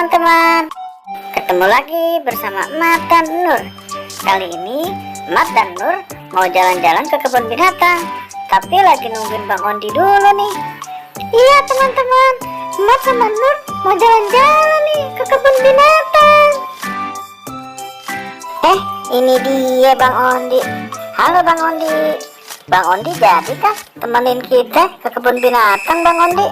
teman-teman, ketemu lagi bersama Emat dan Nur. Kali ini Emat dan Nur mau jalan-jalan ke kebun binatang, tapi lagi nungguin Bang Ondi dulu nih. Iya teman-teman, Emat sama Nur mau jalan-jalan nih ke kebun binatang. Ini dia Bang Ondi. Halo Bang Ondi. Bang Ondi jadi kah temenin kita ke kebun binatang Bang Ondi?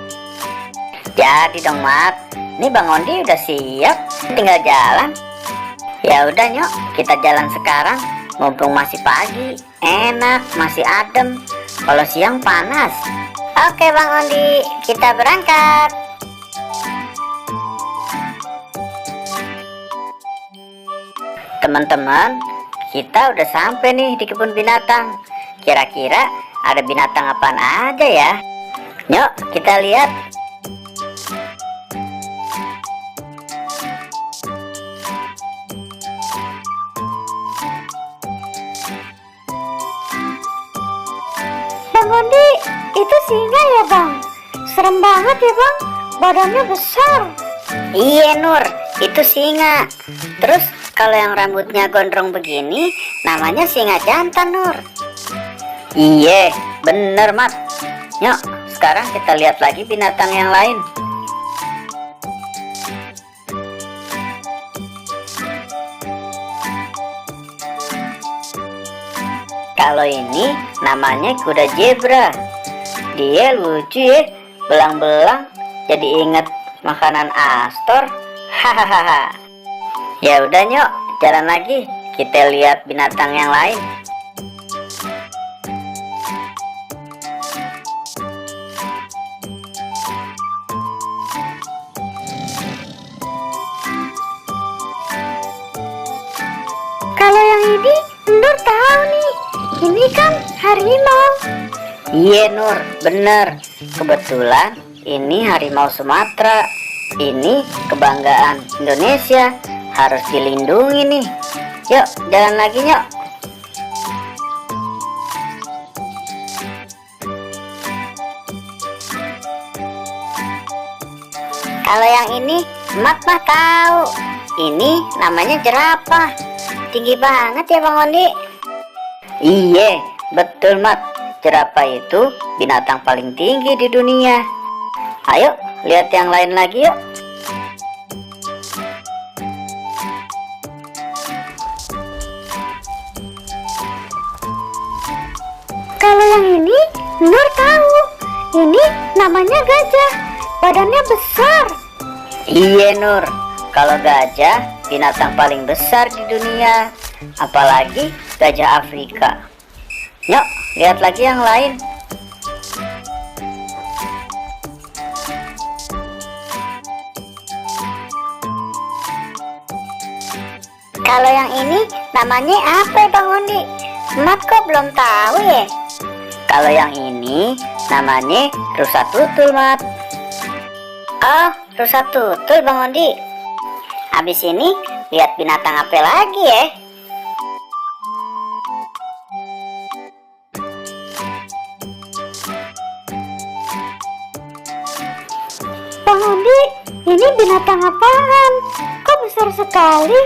Jadi dong Mat. Ini Bang Ondi udah siap, tinggal jalan. Ya udah nyok, kita jalan sekarang. Mumpung masih pagi, enak, masih adem. Kalau siang panas. Oke Bang Ondi, kita berangkat. Teman-teman, kita udah sampai nih di kebun binatang. Kira-kira ada binatang apaan aja ya? Yuk kita lihat. Bang Ondi, itu singa ya Bang? Serem banget ya Bang, badannya besar. Iya Nur, itu singa. Terus kalau yang rambutnya gondrong begini namanya singa jantan Nur. Iya bener Mat. Yuk sekarang kita lihat lagi binatang yang lain. Kalau ini namanya kuda zebra. Dia lucu ya, belang-belang jadi inget makanan Astor. Hahaha. Ya udah nyok, jalan lagi. Kita lihat binatang yang lain. Kalau yang ini Nur tahu nih. Ini kan harimau. Iya Nur, bener. Kebetulan ini harimau Sumatera. Ini kebanggaan Indonesia. Harus dilindungi nih. Yuk jalan lagi yuk. Kalau yang ini Mat mah tahu. Ini namanya jerapah. Tinggi banget ya Bang Ondi. Iya betul Mat. Jerapah itu binatang paling tinggi di dunia. Ayo lihat yang lain lagi yuk. Kalau yang ini Nur tahu. Ini namanya gajah. Badannya besar. Iya Nur. Kalau gajah binatang paling besar di dunia. Apalagi gajah Afrika. Yuk lihat lagi yang lain. Kalau yang ini namanya apa ya Bang Ondi? Mat kok belum tahu ya? Kalau yang ini namanya rusa tutul Mat. Oh rusa tutul Bang Ondi. Habis ini lihat binatang apa lagi ya? Bang Ondi, ini binatang apaan? Kok besar sekali?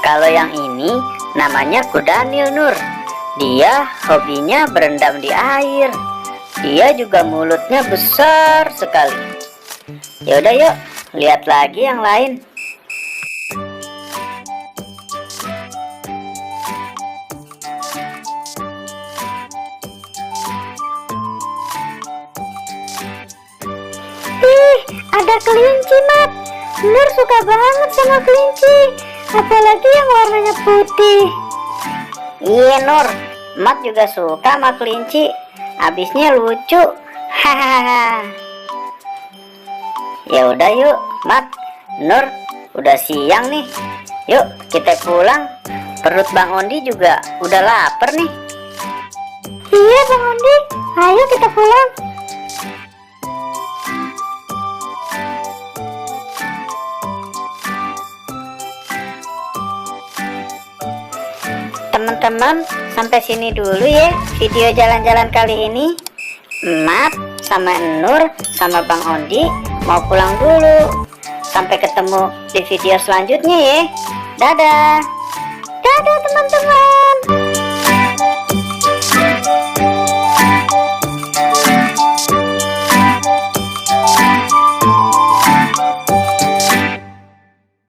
Kalau yang ini namanya kudanil Nur. Dia hobinya berendam di air. Dia juga mulutnya besar sekali. Yaudah yuk, lihat lagi yang lain. Ada kelinci Mat. Nur suka banget sama kelinci. Apalagi yang warnanya putih. Iya Nur, Mat juga suka sama kelinci. Abisnya lucu. Hahaha. Ya udah yuk Mat, Nur udah siang nih. Yuk kita pulang. Perut Bang Ondi juga udah lapar nih. Iya Bang Ondi, ayo kita pulang. Teman-teman, sampai sini dulu ya video jalan-jalan kali ini. Emat sama Nur sama Bang Ondi mau pulang dulu. Sampai ketemu di video selanjutnya ya. Dadah. Dadah teman-teman.